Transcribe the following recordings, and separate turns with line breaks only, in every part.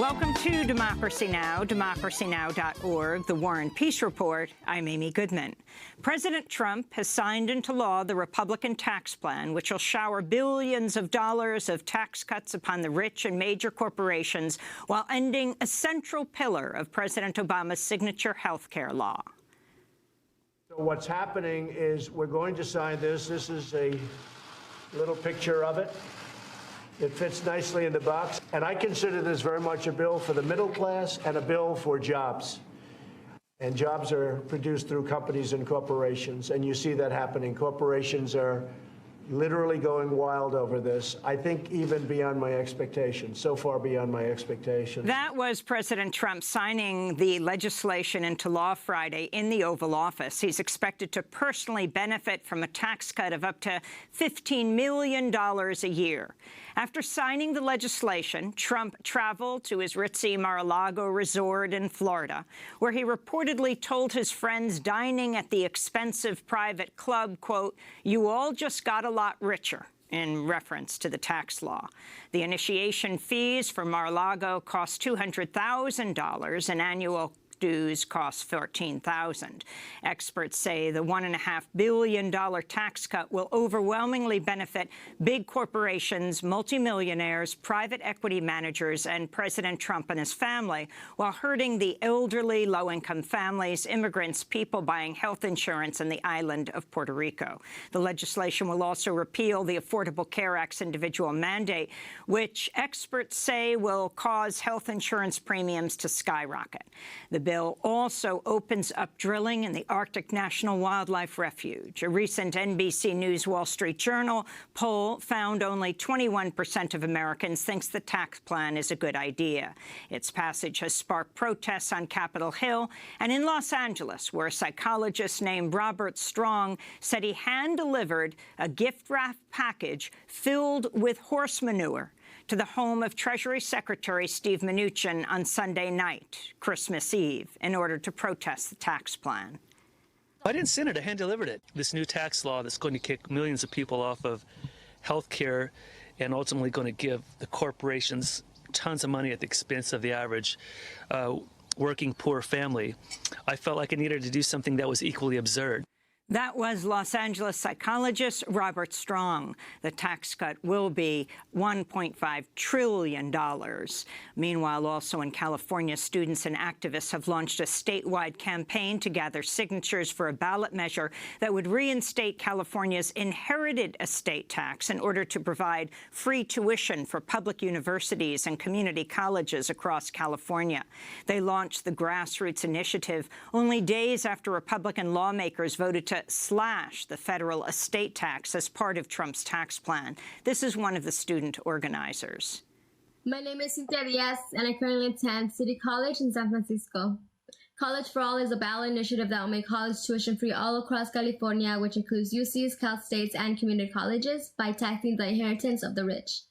Welcome to Democracy Now!, democracynow.org, the War and Peace Report. I'm Amy Goodman. President Trump has signed into law the Republican tax plan, which will shower billions of dollars of tax cuts upon the rich and major corporations while ending a central pillar of President Obama's signature health care law.
So what's happening is we're going to sign this. This is a little picture of it. It fits nicely in the box, and I consider this very much a bill for the middle class and a bill for jobs. And jobs are produced through companies and corporations, and you see that happening. Corporations are literally going wild over this, I think even beyond my expectations, so far beyond my expectations.
That was President Trump signing the legislation into law Friday in the Oval Office. He's expected to personally benefit from a tax cut of up to $15 million a year. After signing the legislation, Trump traveled to his ritzy Mar-a-Lago resort in Florida, where he reportedly told his friends dining at the expensive private club, quote, "You all just got a lot richer," in reference to the tax law. The initiation fees for Mar-a-Lago cost $200,000, and annual dues cost $14,000. Experts say the $1.5 billion tax cut will overwhelmingly benefit big corporations, multimillionaires, private equity managers, and President Trump and his family, while hurting the elderly, low-income families, immigrants, people buying health insurance in the island of Puerto Rico. The legislation will also repeal the Affordable Care Act's individual mandate, which experts say will cause health insurance premiums to skyrocket. The bill also opens up drilling in the Arctic National Wildlife Refuge. A recent NBC News Wall Street Journal poll found only 21% of Americans thinks the tax plan is a good idea. Its passage has sparked protests on Capitol Hill and in Los Angeles, where a psychologist named Robert Strong said he hand-delivered a gift-wrapped package filled with horse manure to the home of Treasury Secretary Steve Mnuchin on Sunday night, Christmas Eve, in order to protest the tax plan.
I didn't send it, I hand-delivered it. This new tax law that's going to kick millions of people off of health care and ultimately going to give the corporations tons of money at the expense of the average working poor family. I felt like I needed to do something that was equally absurd.
That was Los Angeles psychologist Robert Strong. The tax cut will be $1.5 trillion. Meanwhile, also in California, students and activists have launched a statewide campaign to gather signatures for a ballot measure that would reinstate California's inherited estate tax in order to provide free tuition for public universities and community colleges across California. They launched the grassroots initiative only days after Republican lawmakers voted to slash the federal estate tax as part of Trump's tax plan. This is one of the student organizers.
My name is Cynthia Diaz, and I currently attend City College in San Francisco. College for All is a ballot initiative that will make college tuition free all across California, which includes UCs, Cal States, and community colleges, by taxing the inheritance of the rich.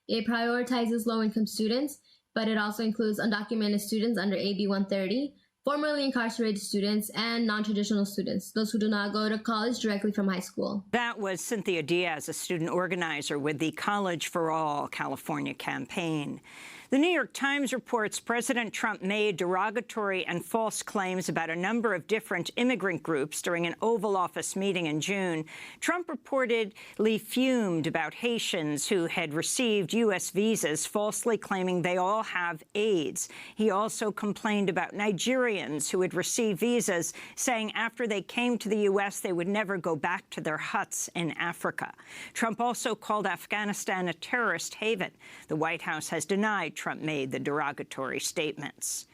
It prioritizes low-income students, but it also includes undocumented students under AB 130, formerly incarcerated students, and non-traditional students, those who do not go to college directly from high school.
That was Cynthia Diaz, a student organizer with the College for All California campaign. The New York Times reports President Trump made derogatory and false claims about a number of different immigrant groups during an Oval Office meeting in June. Trump reportedly fumed about Haitians who had received U.S. visas, falsely claiming they all have AIDS. He also complained about Nigerians who had received visas, saying after they came to the U.S. they would never go back to their huts in Africa. Trump also called Afghanistan a terrorist haven. The White House has denied Trump made the derogatory statements.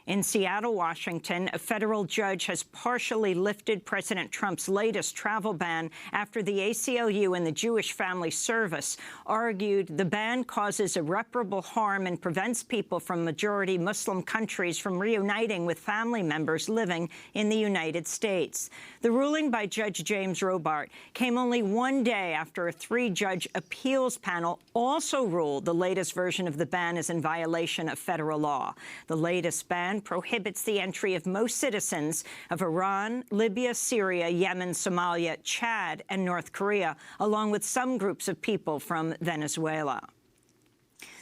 In Seattle, Washington, a federal judge has partially lifted President Trump's latest travel ban after the ACLU and the Jewish Family Service argued the ban causes irreparable harm and prevents people from majority Muslim countries from reuniting with family members living in the United States. The ruling by Judge James Robart came only one day after a three-judge appeals panel also ruled the latest version of the ban is in violation of federal law. The latest ban prohibits the entry of most citizens of Iran, Libya, Syria, Yemen, Somalia, Chad, and North Korea, along with some groups of people from Venezuela.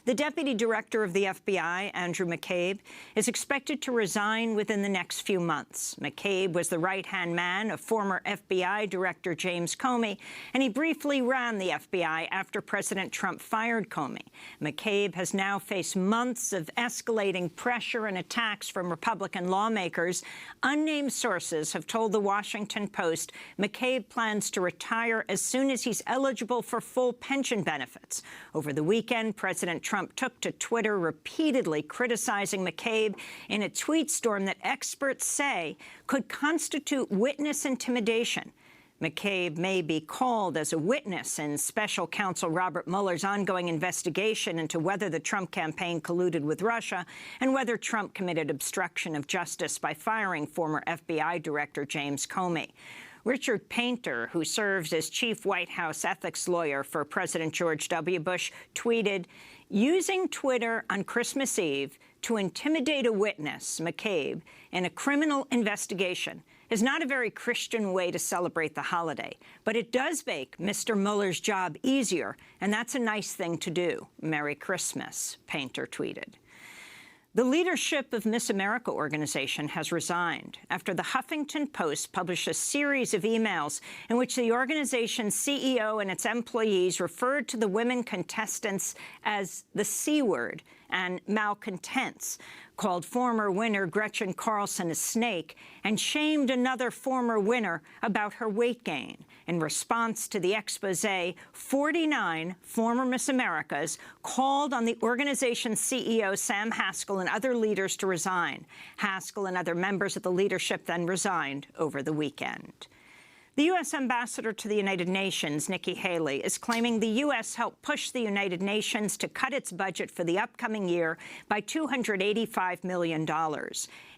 The deputy director of the FBI, Andrew McCabe, is expected to resign within the next few months. McCabe was the right-hand man of former FBI Director James Comey, and he briefly ran the FBI after President Trump fired Comey. McCabe has now faced months of escalating pressure and attacks from Republican lawmakers. Unnamed sources have told The Washington Post McCabe plans to retire as soon as he's eligible for full pension benefits. Over the weekend, President Trump took to Twitter repeatedly criticizing McCabe in a tweet storm that experts say could constitute witness intimidation. McCabe may be called as a witness in special counsel Robert Mueller's ongoing investigation into whether the Trump campaign colluded with Russia and whether Trump committed obstruction of justice by firing former FBI Director James Comey. Richard Painter, who serves as chief White House ethics lawyer for President George W. Bush, tweeted, "Using Twitter on Christmas Eve to intimidate a witness, McCabe, in a criminal investigation is not a very Christian way to celebrate the holiday, but it does make Mr. Mueller's job easier, and that's a nice thing to do. Merry Christmas," Painter tweeted. The leadership of Miss America organization has resigned after the Huffington Post published a series of emails in which the organization's CEO and its employees referred to the women contestants as the C word and malcontents, called former winner Gretchen Carlson a snake, and shamed another former winner about her weight gain. In response to the expose, 49 former Miss Americas called on the organization's CEO, Sam Haskell, and other leaders to resign. Haskell and other members of the leadership then resigned over the weekend. The U.S. ambassador to the United Nations, Nikki Haley, is claiming the U.S. helped push the United Nations to cut its budget for the upcoming year by $285 million.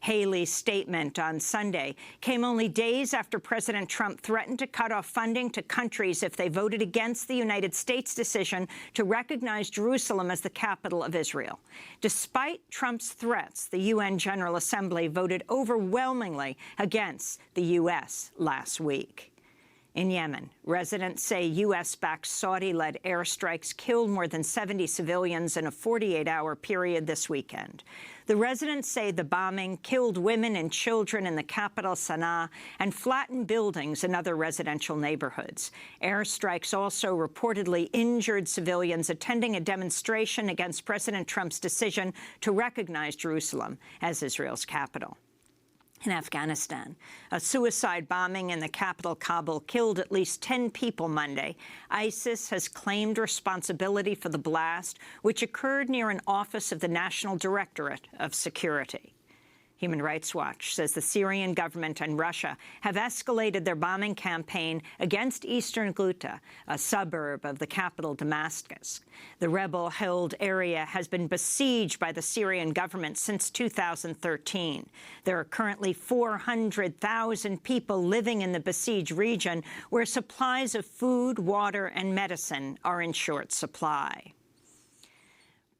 Haley's statement on Sunday came only days after President Trump threatened to cut off funding to countries if they voted against the United States' decision to recognize Jerusalem as the capital of Israel. Despite Trump's threats, the UN General Assembly voted overwhelmingly against the U.S. last week. In Yemen, residents say U.S.-backed Saudi-led airstrikes killed more than 70 civilians in a 48-hour period this weekend. The residents say the bombing killed women and children in the capital, Sana'a, and flattened buildings in other residential neighborhoods. Airstrikes also reportedly injured civilians attending a demonstration against President Trump's decision to recognize Jerusalem as Israel's capital. In Afghanistan, a suicide bombing in the capital, Kabul, killed at least 10 people Monday. ISIS has claimed responsibility for the blast, which occurred near an office of the National Directorate of Security. Human Rights Watch says the Syrian government and Russia have escalated their bombing campaign against eastern Ghouta, a suburb of the capital, Damascus. The rebel-held area has been besieged by the Syrian government since 2013. There are currently 400,000 people living in the besieged region, where supplies of food, water, and medicine are in short supply.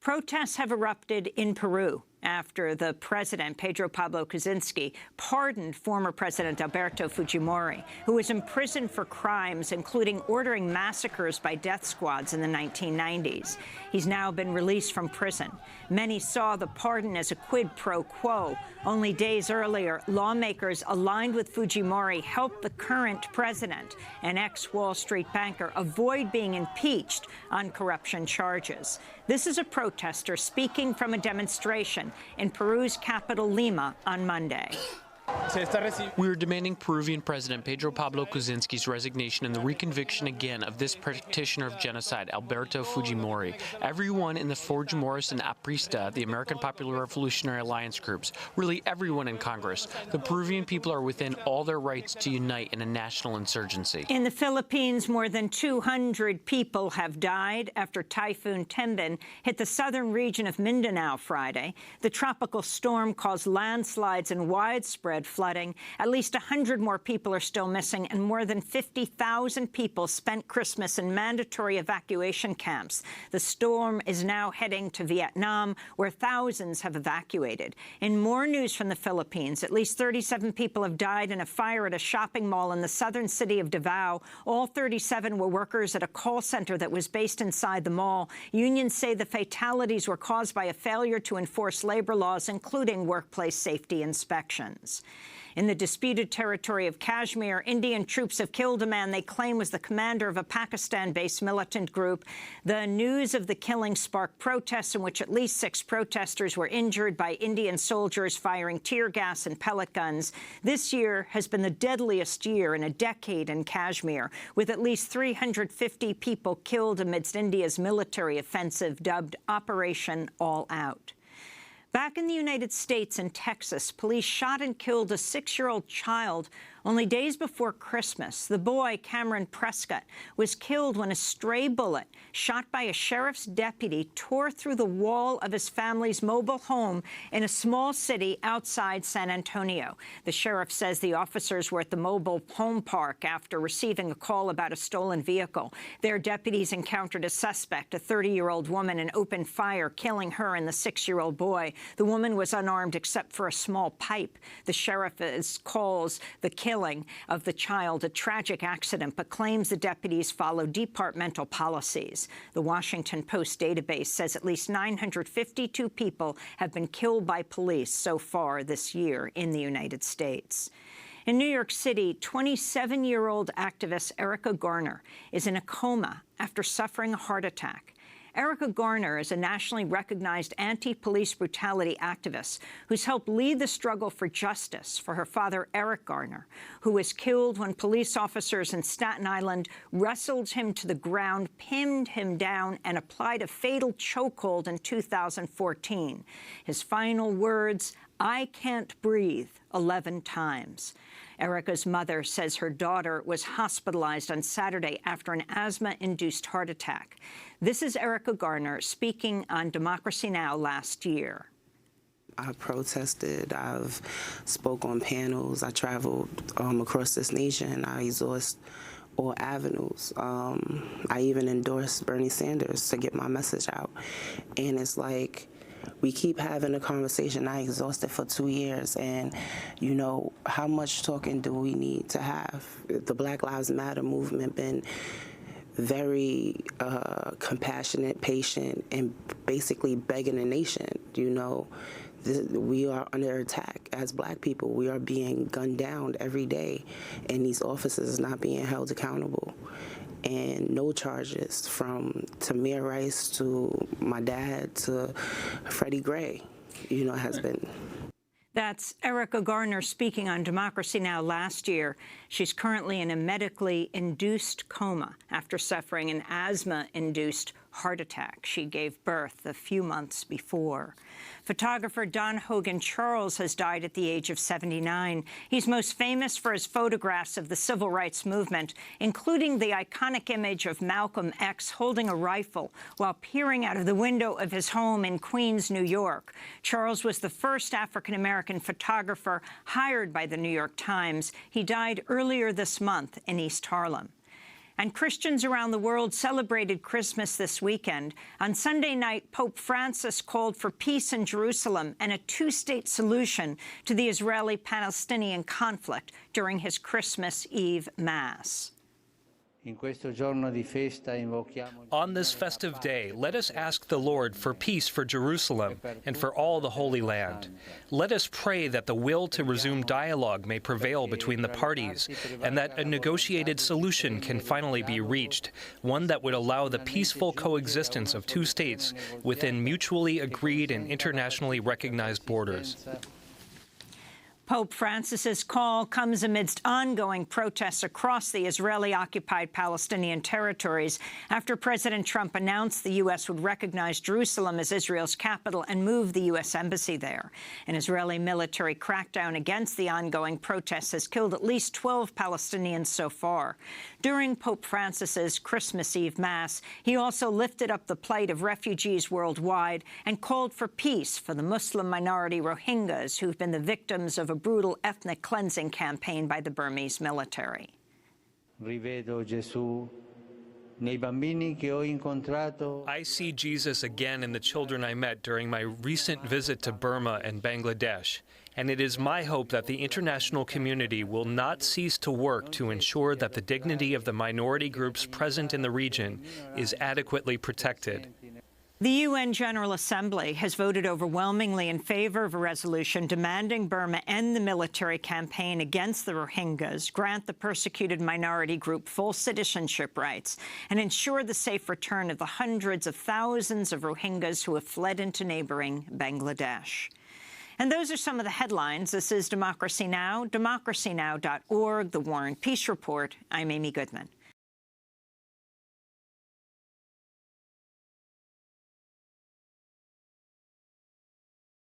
Protests have erupted in Peru after the president, Pedro Pablo Kuczynski, pardoned former President Alberto Fujimori, who was imprisoned for crimes including ordering massacres by death squads in the 1990s. He's now been released from prison. Many saw the pardon as a quid pro quo. Only days earlier, lawmakers aligned with Fujimori helped the current president, an ex-Wall Street banker, avoid being impeached on corruption charges. This is a protester speaking from a demonstration in Peru's capital, Lima, on Monday.
We are demanding Peruvian President Pedro Pablo Kuczynski's resignation and the reconviction again of this practitioner of genocide, Alberto Fujimori. Everyone in the Fujimoris and Aprista, the American Popular Revolutionary Alliance groups, really everyone in Congress, the Peruvian people are within all their rights to unite in a national insurgency.
In the Philippines, more than 200 people have died after Typhoon Tendin hit the southern region of Mindanao Friday. The tropical storm caused landslides and widespread widespread flooding. At least 100 more people are still missing, and more than 50,000 people spent Christmas in mandatory evacuation camps. The storm is now heading to Vietnam, where thousands have evacuated. In more news from the Philippines, at least 37 people have died in a fire at a shopping mall in the southern city of Davao. All 37 were workers at a call center that was based inside the mall. Unions say the fatalities were caused by a failure to enforce labor laws, including workplace safety inspections. In the disputed territory of Kashmir, Indian troops have killed a man they claim was the commander of a Pakistan-based militant group. The news of the killing sparked protests in which at least 6 protesters were injured by Indian soldiers firing tear gas and pellet guns. This year has been the deadliest year in a decade in Kashmir, with at least 350 people killed amidst India's military offensive dubbed Operation All Out. Back in the United States, in Texas, police shot and killed a 6-year-old child only days before Christmas. The boy, Cameron Prescott, was killed when a stray bullet shot by a sheriff's deputy tore through the wall of his family's mobile home in a small city outside San Antonio. The sheriff says the officers were at the mobile home park after receiving a call about a stolen vehicle. Their deputies encountered a suspect, a 30-year-old woman, and opened fire, killing her and the 6-year-old boy. The woman was unarmed except for a small pipe. The sheriff calls the killing of the child a tragic accident, but claims the deputies follow departmental policies. The Washington Post database says at least 952 people have been killed by police so far this year in the United States. In New York City, 27-year-old activist Erica Garner is in a coma after suffering a heart attack. Erica Garner is a nationally recognized anti-police brutality activist who's helped lead the struggle for justice for her father, Eric Garner, who was killed when police officers in Staten Island wrestled him to the ground, pinned him down, and applied a fatal chokehold in 2014. His final words, "I can't breathe," 11 times. Erica's mother says her daughter was hospitalized on Saturday after an asthma-induced heart attack. This is Erica Garner speaking on Democracy Now! Last year.
I've protested, I've spoke on panels, I traveled across this nation, I exhaust all avenues. I even endorsed Bernie Sanders to get my message out. And it's like, we keep having a conversation. I exhausted for 2 years, and you know, how much talking do we need to have? The Black Lives Matter movement been very compassionate, patient, and basically begging the nation. You know, we are under attack as Black people. We are being gunned down every day, and these officers not being held accountable. And no charges, from Tamir Rice to my dad to Freddie Gray, you know, has been.
That's Erica Garner speaking on Democracy Now! Last year. She's currently in a medically induced coma after suffering an asthma-induced heart attack. She gave birth a few months before. Photographer Don Hogan Charles has died at the age of 79. He's most famous for his photographs of the civil rights movement, including the iconic image of Malcolm X holding a rifle while peering out of the window of his home in Queens, New York. Charles was the first African-American photographer hired by the New York Times. He died earlier this month in East Harlem. And Christians around the world celebrated Christmas this weekend. On Sunday night, Pope Francis called for peace in Jerusalem and a two-state solution to the Israeli-Palestinian conflict during his Christmas Eve Mass.
On this festive day, let us ask the Lord for peace for Jerusalem and for all the Holy Land. Let us pray that the will to resume dialogue may prevail between the parties and that a negotiated solution can finally be reached, one that would allow the peaceful coexistence of two states within mutually agreed and internationally recognized borders.
Pope Francis's call comes amidst ongoing protests across the Israeli-occupied Palestinian territories after President Trump announced the U.S. would recognize Jerusalem as Israel's capital and move the U.S. embassy there. An Israeli military crackdown against the ongoing protests has killed at least 12 Palestinians so far. During Pope Francis's Christmas Eve Mass, he also lifted up the plight of refugees worldwide and called for peace for the Muslim minority Rohingyas who've been the victims of a a brutal ethnic cleansing campaign by the Burmese military.
I see Jesus again in the children I met during my recent visit to Burma and Bangladesh, and it is my hope that the international community will not cease to work to ensure that the dignity of the minority groups present in the region is adequately protected.
The UN General Assembly has voted overwhelmingly in favor of a resolution demanding Burma end the military campaign against the Rohingyas, grant the persecuted minority group full citizenship rights, and ensure the safe return of the hundreds of thousands of Rohingyas who have fled into neighboring Bangladesh. And those are some of the headlines. This is Democracy Now!, democracynow.org, The War and Peace Report. I'm Amy Goodman.